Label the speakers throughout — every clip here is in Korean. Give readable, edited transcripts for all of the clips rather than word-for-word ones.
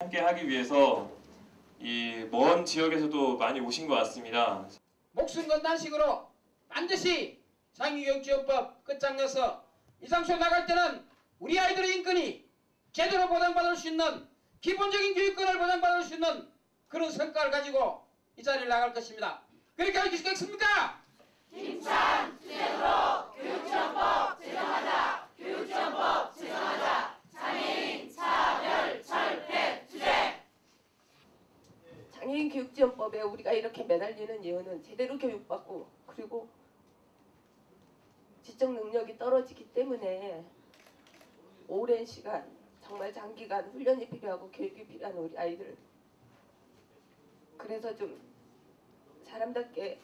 Speaker 1: 함께 하기 위해서 이 먼 지역에서도 많이 오신 것 같습니다.
Speaker 2: 목숨 건 단식으로 반드시 장애교육지원법 끝장내서 이 장소 나갈 때는 우리 아이들의 인권이 제대로 보장받을 수 있는 기본적인 교육권을 보장받을 수 있는 그런 성과를 가지고 이 자리를 나갈 것입니다. 그렇게 해주시겠습니까?
Speaker 3: 김찬 투쟁으로 교육지원법 제정하자. 교육지원법 제정하자. 장애인 차별 철폐 투쟁.
Speaker 4: 장애인 교육지원법에 우리가 이렇게 매달리는 이유는 제대로 교육받고 그리고 지적 능력이 떨어지기 때문에 오랜 시간 정말 장기간 훈련이 필요하고 교육이 필요한 우리 아이들, 그래서 좀 사람답게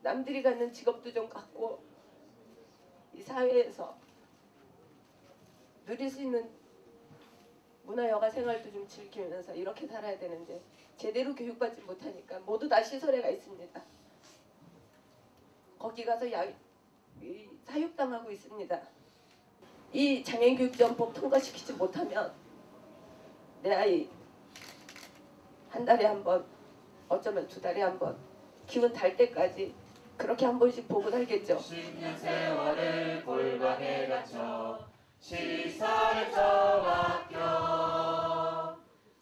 Speaker 4: 남들이 갖는 직업도 좀 갖고 이 사회에서 누릴 수 있는 문화여가 생활도 좀 즐기면서 이렇게 살아야 되는데 제대로 교육받지 못하니까 모두 다 시설에가 있습니다. 거기 가서 사육당하고 있습니다. 이 장애인교육지원법 통과시키지 못하면 내 아이 한 달에 한 번, 어쩌면 두 달에 한 번, 기운 달 때까지 그렇게 한 번씩 보고 살겠죠.
Speaker 3: 10년 세월을 골방에 갇혀 시설에 처박혀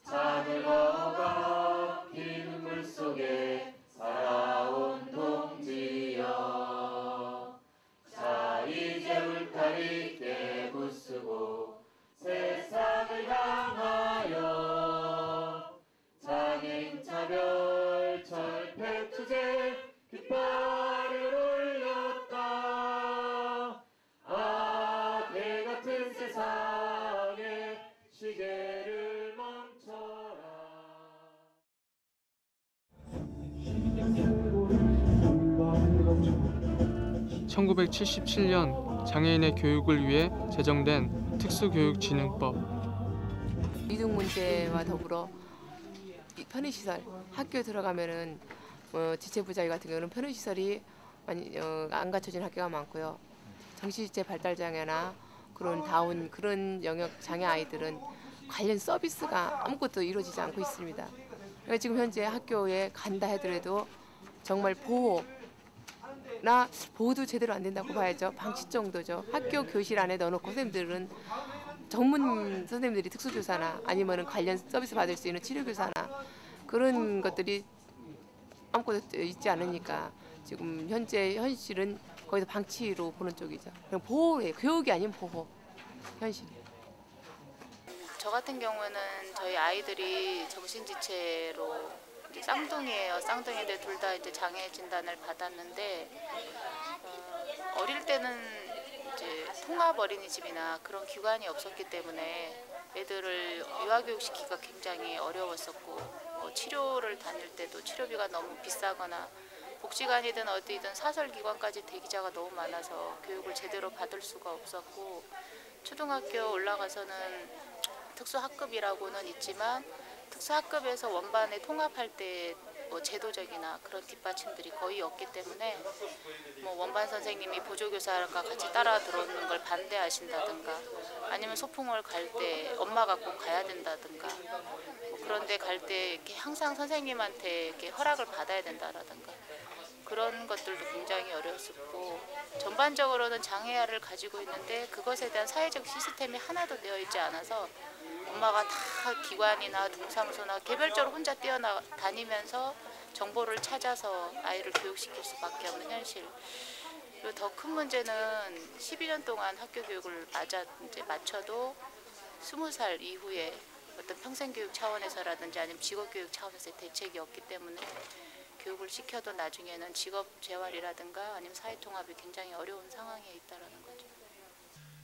Speaker 3: 잠을 먹어 피눈물 속에 살아온 동지여. 자 이제 울타리 깨부수고 세상을 향하여 장애인 차별 철폐 투쟁 깃발을 올렸다. 아, 개같은 세상에 시계를 멈춰라.
Speaker 5: 1977년 장애인의 교육을 위해 제정된 특수교육진흥법.
Speaker 6: 이동 문제와 더불어 편의시설, 학교에 들어가면은 지체부자리 같은 경우는 편의시설이 많이 안 갖춰진 학교가 많고요. 정신지체 발달장애나 그런 다운 그런 영역 장애 아이들은 관련 서비스가 아무것도 이루어지지 않고 있습니다. 그러니까 지금 현재 학교에 간다 해더라도 정말 보호도 제대로 안 된다고 봐야죠. 방치 정도죠. 학교 교실 안에 넣어놓고 선생님들은 전문 선생님들이 특수교사나 아니면 관련 서비스 받을 수 있는 치료교사나 그런 것들이 아무것도 있지 않으니까 지금 현재 현실은 거기서 방치로 보는 쪽이죠. 그냥 보호예요. 교육이 아닌 보호. 현실.
Speaker 7: 저 같은 경우는 저희 아이들이 정신지체로 이제 쌍둥이에요. 쌍둥이인데 둘 다 이제 장애 진단을 받았는데 어릴 때는 이제 통합 어린이집이나 그런 기관이 없었기 때문에 애들을 유아교육 시키기가 굉장히 어려웠었고 치료를 다닐 때도 치료비가 너무 비싸거나 복지관이든 어디든 사설기관까지 대기자가 너무 많아서 교육을 제대로 받을 수가 없었고 초등학교 올라가서는 특수학급이라고는 있지만 특수학급에서 원반에 통합할 때 제도적이나 그런 뒷받침들이 거의 없기 때문에 원반 선생님이 보조교사가 같이 따라 들어오는 걸 반대하신다든가 아니면 소풍을 갈 때 엄마가 꼭 가야 된다든가 그런데 갈 때 이렇게 항상 선생님한테 이렇게 허락을 받아야 된다라든가 그런 것들도 굉장히 어려웠었고 전반적으로는 장애아를 가지고 있는데 그것에 대한 사회적 시스템이 하나도 되어 있지 않아서 엄마가 다 기관이나 동사무소나 개별적으로 혼자 뛰어다니면서 정보를 찾아서 아이를 교육시킬 수밖에 없는 현실. 그리고 더 큰 문제는 12년 동안 학교 교육을 마쳐도 20살 이후에 어떤 평생교육 차원에서라든지 아니면 직업교육 차원에서의 대책이 없기 때문에 교육을 시켜도 나중에는 직업재활이라든가 아니면 사회통합이 굉장히 어려운 상황에 있다는 거죠.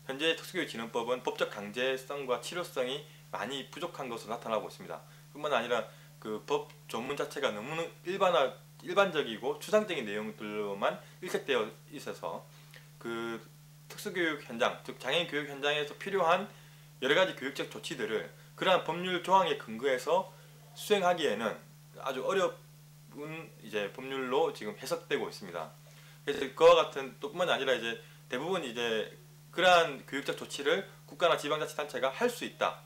Speaker 8: 현재 특수교육진흥법은 법적 강제성과 치료성이 많이 부족한 것으로 나타나고 있습니다. 뿐만 아니라 그 법 조문 자체가 너무 일반적이고 추상적인 내용들로만 일색되어 있어서 그 특수교육 현장, 즉 장애인 교육 현장에서 필요한 여러 가지 교육적 조치들을 그러한 법률 조항에 근거해서 수행하기에는 아주 어려운 이제 법률로 지금 해석되고 있습니다. 그래서 그와 같은 또 뿐만 아니라 이제 대부분 이제 그러한 교육적 조치를 국가나 지방자치단체가 할 수 있다.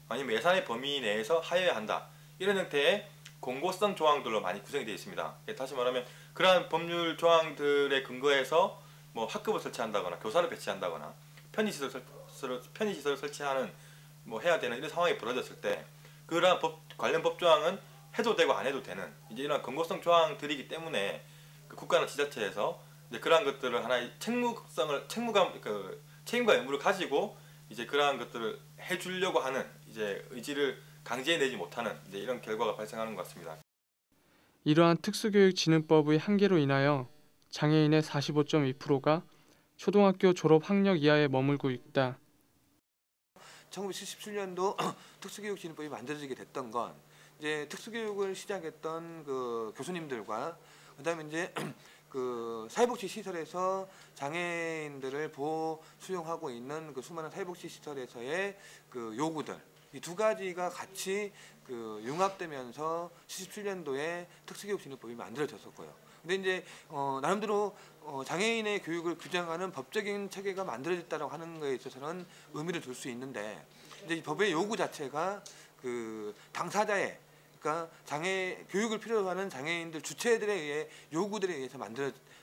Speaker 8: 아니면 예산의 범위 내에서 하여야 한다. 이런 형태의 공고성 조항들로 많이 구성이 되어 있습니다. 다시 말하면 그러한 법률 조항들에 근거해서 뭐 학급을 설치한다거나 교사를 배치한다거나 편의시설을 설치하는 뭐 해야 되는 이런 상황이 벌어졌을 때 그러한 관련 법조항은 해도 되고 안 해도 되는 이제 이런 근거성 조항들이기 때문에 그 국가나 지자체에서 이제 그러한 것들을 하나의 책임과 의무를 가지고 이제 그러한 것들을 해주려고 하는 이제 의지를 강제해내지 못하는 이제 이런 결과가 발생하는 것 같습니다.
Speaker 5: 이러한 특수교육진흥법의 한계로 인하여 장애인의 45.2%가 초등학교 졸업 학력 이하에 머물고 있다.
Speaker 9: 1977년도 특수교육진흥법이 만들어지게 됐던 건 이제 특수교육을 시작했던 그 교수님들과 그다음에 이제 그 사회복지 시설에서 장애인들을 보호 수용하고 있는 그 수많은 사회복지 시설에서의 그 요구들 이 두 가지가 같이 그 융합되면서 77년도에 특수교육진흥법이 만들어졌었고요. 근데 이제 나름대로 장애인의 교육을 규정하는 법적인 체계가 만들어졌다고 하는 것에 있어서는 의미를 둘 수 있는데 이제 이 법의 요구 자체가 그 당사자의 그러니까 교육을 필요로 하는 장애인들 주체들에 의해 요구들에 의해서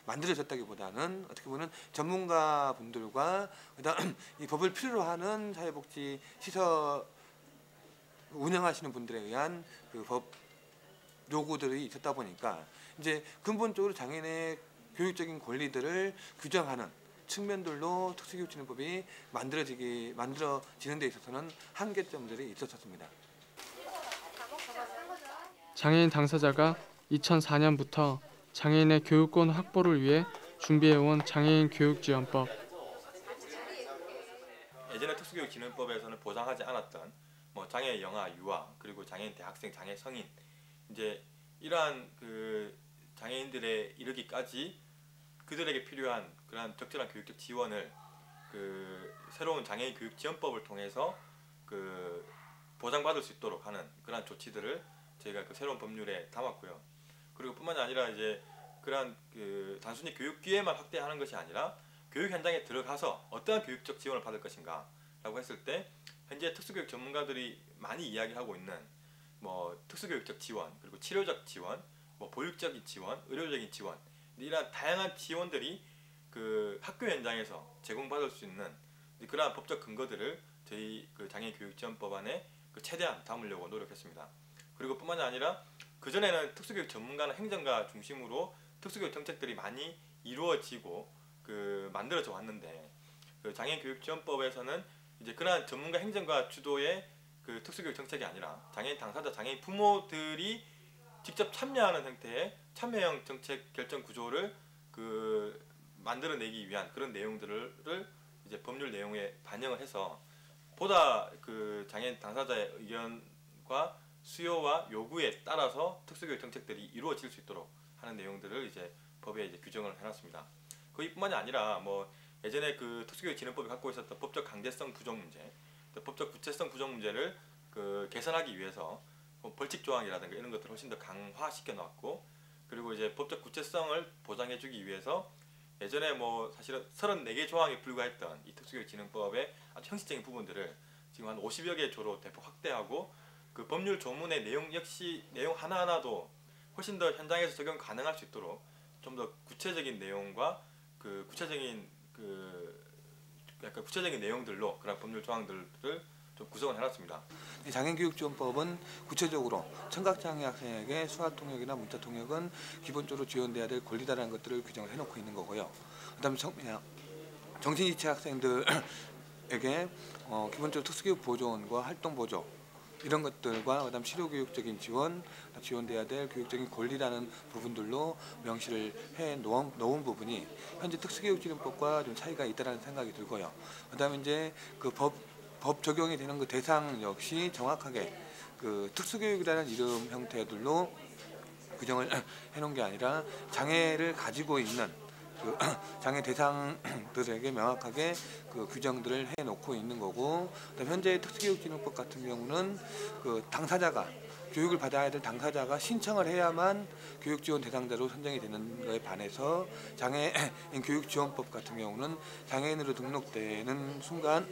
Speaker 9: 만들어졌다기보다는 어떻게 보면 전문가 분들과 그다음 이 법을 필요로 하는 사회복지 시설 운영하시는 분들에 의한 그 법 요구들이 있었다 보니까 이제 근본적으로 장애인의 교육적인 권리들을 규정하는 측면들로 특수교육진흥법이 만들어지는 데 있어서는 한계점들이 있었습니다.
Speaker 5: 장애인 당사자가 2004년부터 장애인의 교육권 확보를 위해 준비해온 장애인교육지원법.
Speaker 8: 예전에 특수교육진흥법에서는 보장하지 않았던 뭐 장애 영아, 유아, 그리고 장애인 대학생, 장애 성인 이제 이러한 그 장애인들에 이르기까지 그들에게 필요한 그러한 적절한 교육적 지원을 그 새로운 장애인 교육지원법을 통해서 그 보장받을 수 있도록 하는 그러한 조치들을 저희가 그 새로운 법률에 담았고요. 그리고 뿐만이 아니라 이제 그러한 그 단순히 교육 기회만 확대하는 것이 아니라 교육 현장에 들어가서 어떠한 교육적 지원을 받을 것인가라고 했을 때 현재 특수교육 전문가들이 많이 이야기하고 있는 뭐 특수교육적 지원, 그리고 치료적 지원, 뭐 보육적인 지원, 의료적인 지원 이러한 다양한 지원들이 그 학교 현장에서 제공받을 수 있는 그러한 법적 근거들을 저희 그 장애인교육지원법안에 그 최대한 담으려고 노력했습니다. 그리고 뿐만이 아니라 그전에는 특수교육 전문가나 행정가 중심으로 특수교육 정책들이 많이 이루어지고 그 만들어져 왔는데 그 장애인교육지원법에서는 이제 그러한 전문가 행정가 주도의 그 특수교육 정책이 아니라 장애인 당사자, 장애인 부모들이 직접 참여하는 형태의 참여형 정책 결정 구조를 그 만들어내기 위한 그런 내용들을 이제 법률 내용에 반영을 해서 보다 그 장애인 당사자의 의견과 수요와 요구에 따라서 특수교육 정책들이 이루어질 수 있도록 하는 내용들을 이제 법에 이제 규정을 해놨습니다. 그뿐만이 아니라 뭐 예전에 그 특수교육진흥법이 갖고 있었던 법적 강제성 부족 문제, 법적 구체성 부족 문제를 그 개선하기 위해서 뭐 벌칙 조항이라든가 이런 것들을 훨씬 더 강화시켜 놨고, 그리고 이제 법적 구체성을 보장해주기 위해서 예전에 뭐 사실은 34개 조항에 불과했던 이 특수교육진흥법의 아주 형식적인 부분들을 지금 한 50여 개 조로 대폭 확대하고 그 법률 조문의 내용 역시 내용 하나하나도 훨씬 더 현장에서 적용 가능할 수 있도록 좀 더 구체적인 내용과 그 구체적인 약간 구체적인 내용들로 그런 법률 조항들을 좀 구성을 해놨습니다.
Speaker 9: 장애인교육지원법은 구체적으로 청각장애 학생에게 수화통역이나 문자통역은 기본적으로 지원돼야 될 권리다라는 것들을 규정을 해놓고 있는 거고요. 그다음에 정신지체 학생들에게 기본적으로 특수교육 보조원과 활동 보조 이런 것들과 그다음 치료교육적인 지원돼야 될 교육적인 권리라는 부분들로 명시를 해 놓은 부분이 현재 특수교육진흥법과 좀 차이가 있다라는 생각이 들고요. 그다음에 이제 그 법 적용이 되는 그 대상 역시 정확하게 그 특수교육이라는 이름 형태들로 규정을 해놓은 게 아니라 장애를 가지고 있는 그 장애 대상들에게 명확하게 그 규정들을 해놓고 있는 거고, 그다음 현재 특수교육진흥법 같은 경우는 그 당사자가 교육을 받아야 될 당사자가 신청을 해야만 교육지원 대상자로 선정이 되는 것에 반해서 장애인 교육지원법 같은 경우는 장애인으로 등록되는 순간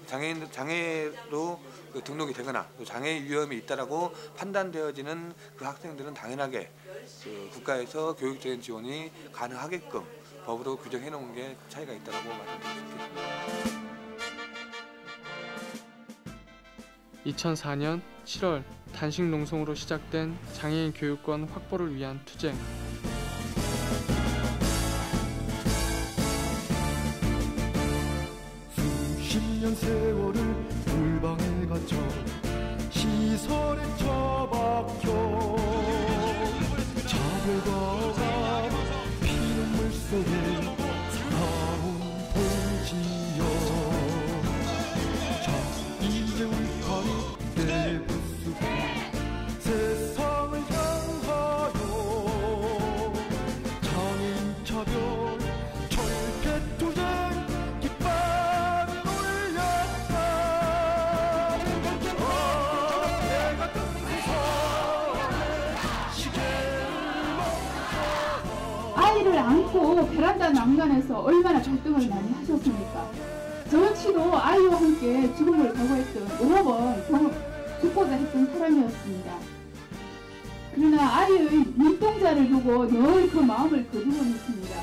Speaker 9: 장애로 등록이 되거나 또 장애 위험이 있다라고 판단되어지는 그 학생들은 당연하게 국가에서 교육적인 지원이 가능하게끔 법으로 규정해 놓은 게 차이가 있다고 말씀드릴 수 있겠습니다.
Speaker 5: 2004년 7월 단식 농성으로 시작된 장애인 교육권 확보를 위한 투쟁.
Speaker 10: 수십 년 세월을 물방에 갇혀 시설에 처박혀 차별과가 피눈물 속에 살아온 봉지여. 자 이제 우리 팔이 내부수고 세상을 향하여 장애인 차별 철폐투쟁 깃발을 올렸다. 내가 뜨거운 시계를
Speaker 11: 아이를 안고 베란다 난간에서 얼마나 갈등을 많이 하셨습니까? 저 역시도 아이와 함께 죽음을 각오했던 여러 번 죽고자 했던 사람이었습니다. 그러나 아이의 눈동자를 보고 늘 그 마음을 거두곤 했습니다.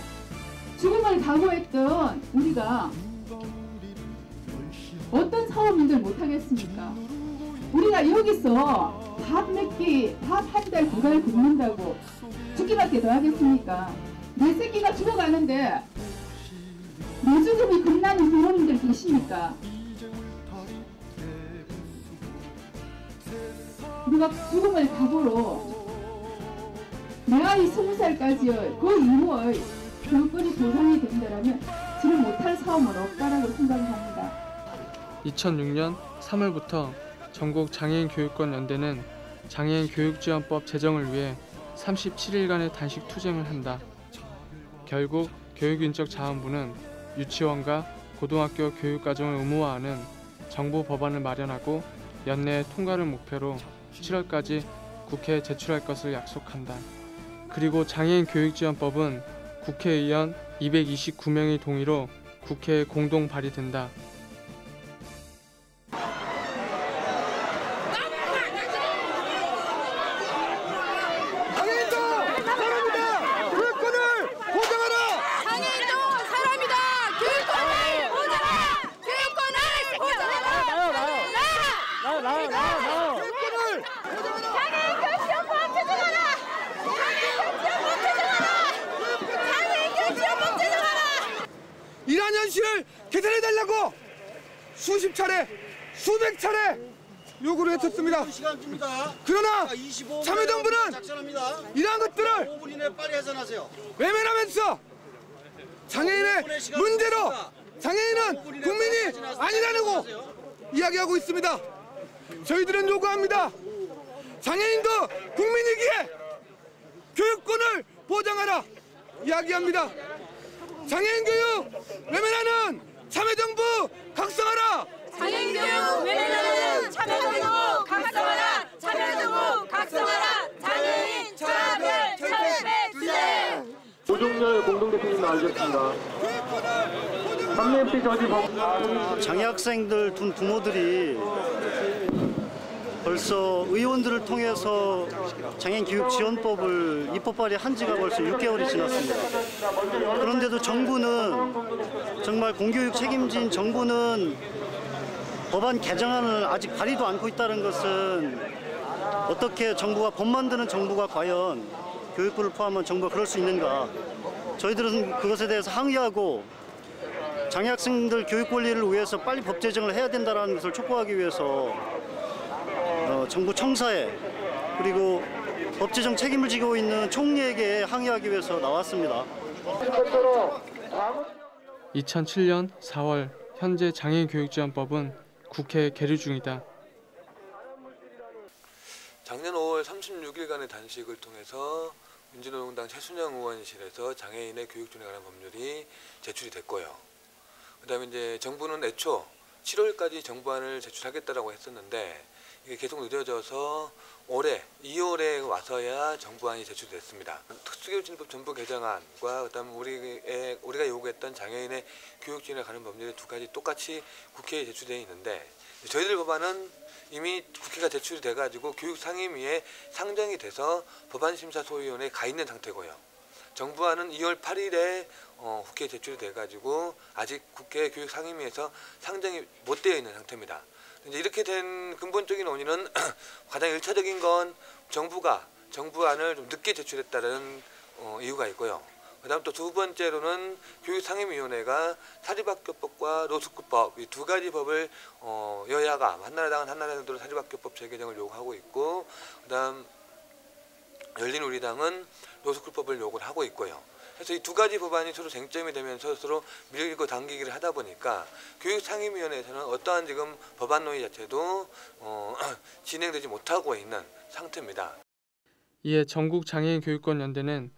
Speaker 11: 죽음을 각오했던 우리가 어떤 사업인들 못하겠습니까? 우리가 여기서 밥 한 달, 두 달 굶는다고 죽기밖에 더 하겠습니까? 내 새끼가 죽어가는데 내 죽음이 겁나는 부모님들 계십니까? 우리가 죽음을 각오로 내 아이 20살까지의 그 이후의 교육권이 보상이 된다면 지금 못할 사업은 없다라고 생각합니다.
Speaker 5: 2006년 3월부터 전국 장애인 교육권 연대는 장애인 교육지원법 제정을 위해 37일간의 단식 투쟁을 한다. 결국 교육인적자원부는 유치원과 고등학교 교육과정을 의무화하는 정부 법안을 마련하고 연내 통과를 목표로 7월까지 국회에 제출할 것을 약속한다. 그리고 장애인 교육지원법은 국회의원 229명의 동의로 국회에 공동 발의된다.
Speaker 9: 이러한 현실을 개선해달라고 수십 차례, 수백 차례 요구를 했었습니다. 그러나 참여정부는 이러한 것들을 외면하면서 장애인의 문제로 장애인은 국민이 아니라고 이야기하고 있습니다. 저희들은 요구합니다. 장애인도 국민이기에 교육권을 보장하라 이야기합니다. 장애인 교육 외면하는 참여정부 각성하라.
Speaker 12: 장애인 교육 외면하는 참여정부 각성하라. 참여정부 각성하라. 장애인 차별 철폐 투쟁.
Speaker 13: 조종렬 공동대표님 나와주셨습니다. 3년피 저지
Speaker 14: 장애 학생들 둔 부모들이 벌써 의원들을 통해서 장애인 교육지원법을 입법 발의한 지가 벌써 6개월이 지났습니다. 그런데도 정부는 정말 공교육 책임진 정부는 법안 개정안을 아직 발의도 않고 있다는 것은 어떻게 정부가 법 만드는 정부가 과연 교육부를 포함한 정부가 그럴 수 있는가. 저희들은 그것에 대해서 항의하고 장애 학생들 교육 권리를 위해서 빨리 법 제정을 해야 된다는 것을 촉구하기 위해서 정부 청사에 그리고 법 제정 책임을 지고 있는 총리에게 항의하기 위해서 나왔습니다.
Speaker 5: 2007년 4월 현재 장애인 교육지원법은 국회에 계류 중이다.
Speaker 9: 작년 5월 36일간의 단식을 통해서 민주노동당 최순영 의원실에서 장애인의 교육준에 관한 법률이 제출이 됐고요. 그다음에 이제 정부는 애초 7월까지 정부안을 제출하겠다라고 했었는데 이게 계속 늦어져서 올해 2월에 와서야 정부안이 제출됐습니다. 특수교육진법 전부 개정안과 그다음 우리가 요구했던 장애인의 교육 지원에 관한 법률이 두 가지 똑같이 국회에 제출되어 있는데 저희들 법안은 이미 국회가 제출이 돼가지고 교육상임위에 상정이 돼서 법안심사소위원회에 가 있는 상태고요. 정부안은 2월 8일에 국회에 제출이 돼가지고 아직 국회 교육상임위에서 상정이 못 되어 있는 상태입니다. 이제 이렇게 된 근본적인 원인은 가장 1차적인 건 정부안을 좀 늦게 제출했다는 이유가 있고요. 그다음 또 두 번째로는 교육상임위원회가 사립학교법과 로스쿨법 이 두 가지 법을 여야가 한나라당은 한나라당으로 사립학교법 재개정을 요구하고 있고 그다음 열린우리당은 로스쿨법을 요구를 하고 있고요. 그래서 이 두 가지 법안이 서로 쟁점이 되면서 서로 밀고 당기기를 하다 보니까 교육상임위원회에서는 어떠한 지금 법안 논의 자체도 진행되지 못하고 있는 상태입니다.
Speaker 5: 이에 전국장애인교육권연대는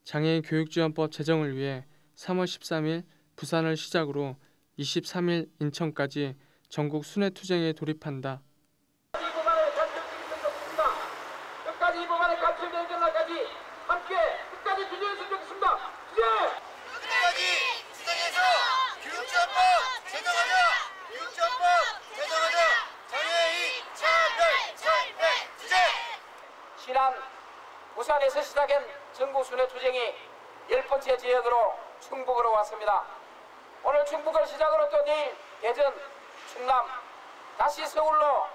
Speaker 5: 장애인교육지원법 제정을 위해 3월 13일 부산을 시작으로 23일 인천까지 전국 순회투쟁에 돌입한다.
Speaker 2: 이 법안을 결정짓는 것입니다. 끝까지 이 법안을 감출되는 날까지 함께 끝까지 주저했으면 좋겠습니다.
Speaker 10: 끝까지 수정해서 교육지원법 제정하자! 교육지원법 제정하자! 장애인 차별 철폐 투쟁!
Speaker 2: 지난 부산에서 시작한 전국 순회투쟁이 10번째 지역으로 충북으로 왔습니다. 오늘 충북을 시작으로 또 내일 대전, 충남, 다시 서울로,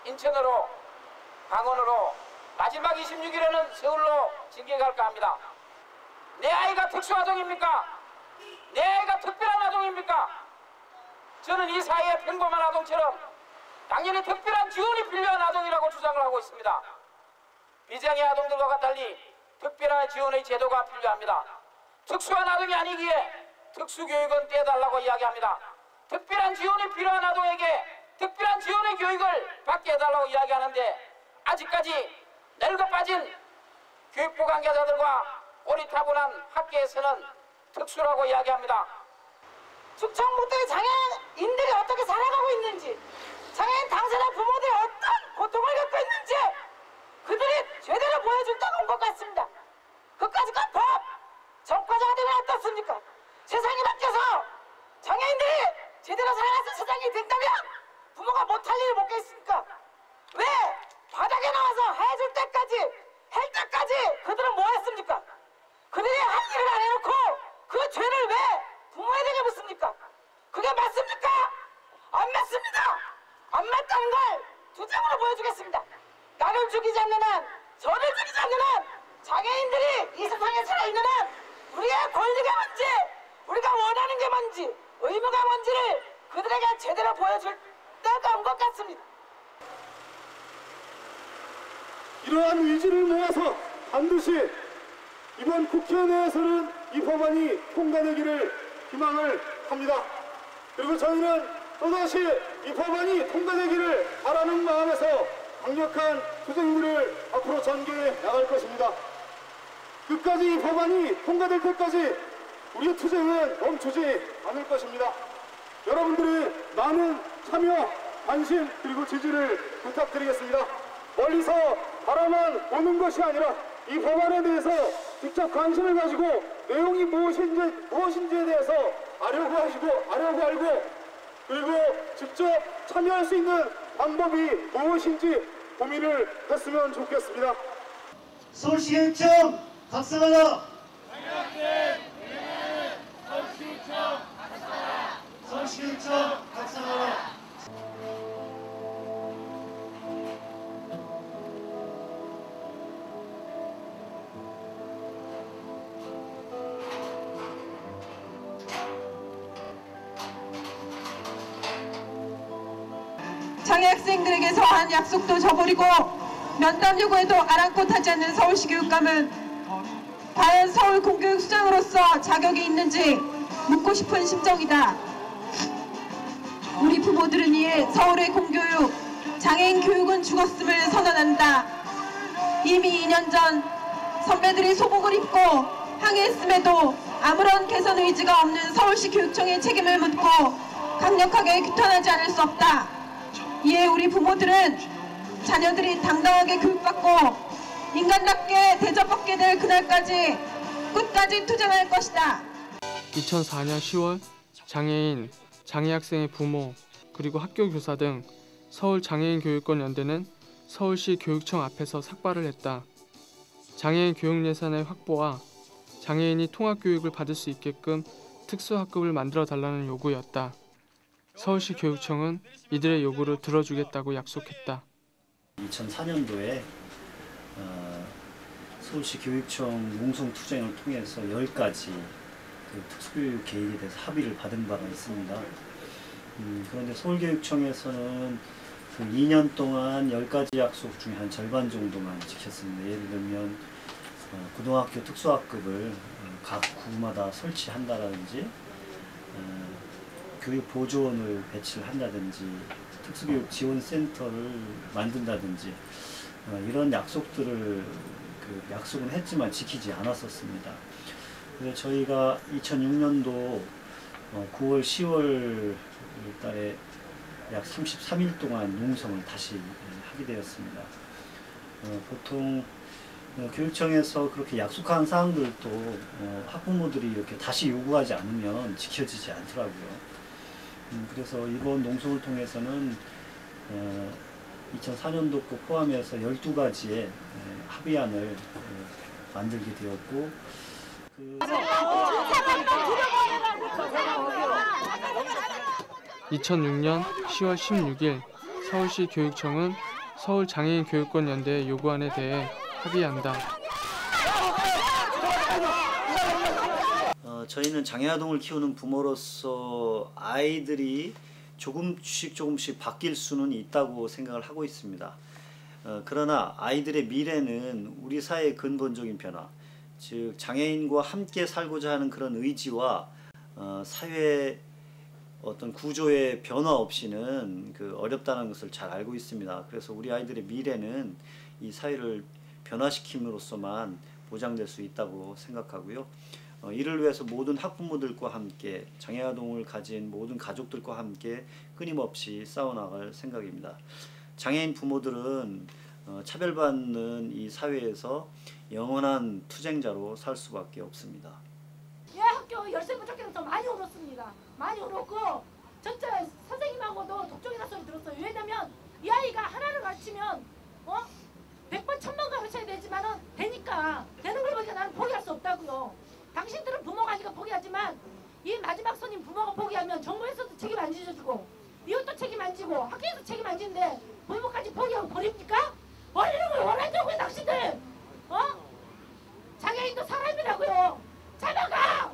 Speaker 2: 인천으로, 강원으로 마지막 26일에는 서울로 진격할까 합니다. 내 아이가 특수아동입니까? 내 아이가 특별한 아동입니까? 저는 이 사회의 평범한 아동처럼 당연히 특별한 지원이 필요한 아동이라고 주장을 하고 있습니다. 비장애 아동들과 달리 특별한 지원의 제도가 필요합니다. 특수한 아동이 아니기에 특수교육은 떼달라고 이야기합니다. 특별한 지원이 필요한 아동에게 특별한 지원의 교육을 받게 해달라고 이야기하는데 아직까지 늙어 빠진 교육부 관계자들과 꼬리타분한 학계에서는 특수라고 이야기합니다.
Speaker 12: 충청북도의 장애인들이 어떻게 살아가고 있는지, 장애인 당사자 부모들이 어떤 고통을 겪고 있는지 그들이 제대로 보여줄 때가 온 것 같습니다. 그까짓 법 정파자가 되면 어떻습니까? 세상이 바뀌어서 장애인들이 제대로 살아가는 세상이 된다면 부모가 못할 일을 못겠습니까? 왜 바닥에 나와서 해줄 때까지 할 때까지 그들은 뭐 했습니까? 그들이 할 일을 안 해놓고 그 죄를 왜 부모에게 묻습니까? 그게 맞습니까? 안 맞습니다. 안 맞다는 걸 투쟁으로 보여주겠습니다. 나를 죽이지 않는 한, 저를 죽이지 않는 한 장애인들이 이 세상에 살아있는 한 우리의 권리가 뭔지, 우리가 원하는 게 뭔지, 의무가 뭔지를 그들에게 제대로 보여줄 때가 온 것 같습니다.
Speaker 13: 이러한 의지를 모아서 반드시 이번 국회 내에서는 이 법안이 통과되기를 희망을 합니다. 그리고 저희는 또다시 이 법안이 통과되기를 바라는 마음에서 강력한 투쟁물을 앞으로 전개해 나갈 것입니다. 끝까지 이 법안이 통과될 때까지 우리의 투쟁은 멈추지 않을 것입니다. 여러분들의 많은 참여, 관심 그리고 지지를 부탁드리겠습니다. 멀리서 바라만 보는 것이 아니라 이 법안에 대해서 직접 관심을 가지고 내용이 무엇인지에 대해서 알고 알고 그리고 직접 참여할 수 있는 방법이 무엇인지 고민을 했으면 좋겠습니다.
Speaker 14: 서울시교육청 각성하라! 서울시교육청 각성하라!
Speaker 11: 장애 학생들에게서 한 약속도 저버리고 면담 요구에도 아랑곳하지 않는 서울시 교육감은 과연 서울 공교육 수장으로서 자격이 있는지 묻고 싶은 심정이다. 우리 부모들은 이에 서울의 공교육, 장애인 교육은 죽었음을 선언한다. 이미 2년 전 선배들이 소복을 입고 항의했음에도 아무런 개선 의지가 없는 서울시 교육청의 책임을 묻고 강력하게 규탄하지 않을 수 없다. 이에 우리 부모들은
Speaker 15: 자녀들이 당당하게 교육받고 인간답게 대접받게 될 그날까지 끝까지 투쟁할 것이다.
Speaker 5: 2004년 10월 장애인, 장애학생의 부모, 그리고 학교 교사 등 서울장애인교육권연대는 서울시 교육청 앞에서 삭발을 했다. 장애인 교육 예산의 확보와 장애인이 통합교육을 받을 수 있게끔 특수학급을 만들어 달라는 요구였다. 서울시 교육청은 이들의 요구를 들어주겠다고 약속했다.
Speaker 14: 2004년도에 서울시 교육청 몽송투쟁을 통해서 10가지 특수교육 계획에 대해서 합의를 받은 바가 있습니다. 그런데 서울교육청에서는 그 2년 동안 10가지 약속 중에 한 절반 정도만 지켰습니다. 예를 들면 고등학교 특수학급을 각 구마다 설치한다든지 교육보조원을 배치를 한다든지 특수교육 지원센터를 만든다든지 이런 약속들을 약속은 했지만 지키지 않았었습니다. 그래서 저희가 2006년도 9월, 10월 달에 약 33일 동안 농성을 다시 하게 되었습니다. 보통 교육청에서 그렇게 약속한 사항들도 학부모들이 이렇게 다시 요구하지 않으면 지켜지지 않더라고요. 그래서 이번 농성을 통해서는 2004년도 거 포함해서 12가지의 합의안을 만들게 되었고
Speaker 5: 2006년 10월 16일 서울시 교육청은 서울장애인교육권연대의 요구안에 대해 합의한다.
Speaker 14: 저희는 장애아동을 키우는 부모로서 아이들이 조금씩 바뀔 수는 있다고 생각을 하고 있습니다. 그러나 아이들의 미래는 우리 사회의 근본적인 변화, 즉 장애인과 함께 살고자 하는 그런 의지와 사회의 어떤 구조의 변화 없이는 어렵다는 것을 잘 알고 있습니다. 그래서 우리 아이들의 미래는 이 사회를 변화시킴으로써만 보장될 수 있다고 생각하고요. 이를 위해서 모든 학부모들과 함께 장애아동을 가진 모든 가족들과 함께 끊임없이 싸워나갈 생각입니다. 장애인 부모들은 차별받는 이 사회에서 영원한 투쟁자로 살 수밖에 없습니다.
Speaker 12: 예, 학교 열쇠 부족해서 많이 울었습니다. 많이 울었고 진짜 선생님하고도 독촉이라 소리 들었어요. 왜냐면 이 아이가 하나를 가르치면 100번 1000번 가르쳐야 되지만은 되니까 되는 걸 보니까 나는 포기할 수 없다고요. 당신들은 부모가 아니까 포기하지만 이 마지막 손님 부모가 포기하면 정부에서도 책임 안 지어주고 이웃도 책임 안 지고 학교에서 책임 안 지는데 부모까지 포기하고 버립니까? 버리는 걸 원한다고요 당신들! 장애인도 사람이라고요. 잡아가!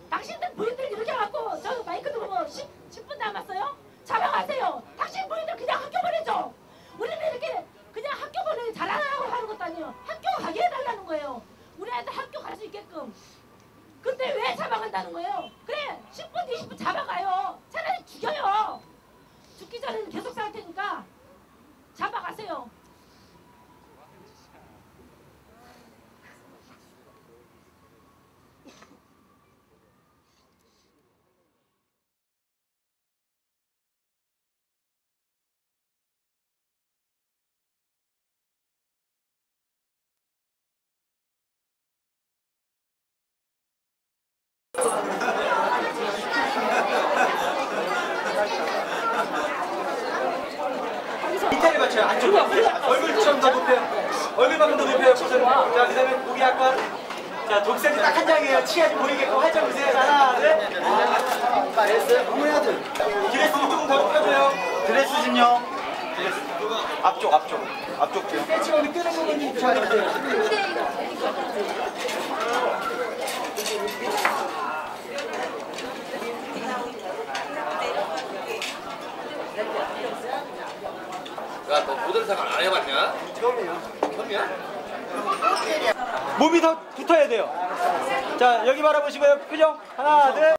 Speaker 12: 당신들 부인들 이렇게 갖고 저 마이크 들고 10분 남았어요? 잡아가세요. 당신 부인들 그냥 학교 보내줘. 우리는 이렇게 그냥 학교 보내기 잘하라고 하는 것도 아니에요. 학교 가게 해달라는 거예요. 우리 애들 학교 갈 수 있게끔. 근데 왜 잡아간다는 거예요? 그래 10분 20분 잡아가요. 차라리 죽여요. 죽기 전에는 계속 살 테니까 잡아가세요.
Speaker 10: 이탈리 맞춰요. 안쪽으로. 얼굴 좀 더 높여요. 얼굴만큼 더 높여요. 자, 그 다음에 목이 약간. 자, 독색이 딱 한 장이에요. 치아 좀 보이게끔 활짝 보세요. 하나, 둘. 잘했어요. 어머니 아들. 드레스 조금 더 높여줘요. 드레스 좀요. 드레스. 앞쪽. 앞쪽도요. 배치가 우리 끄는 부분이 잘 돼요. 야, 너 모델 생활 안 해봤냐? 처음이야? 몸이 더 붙어야 돼요. 자, 여기 바라보시고요. 표정 하나, 둘.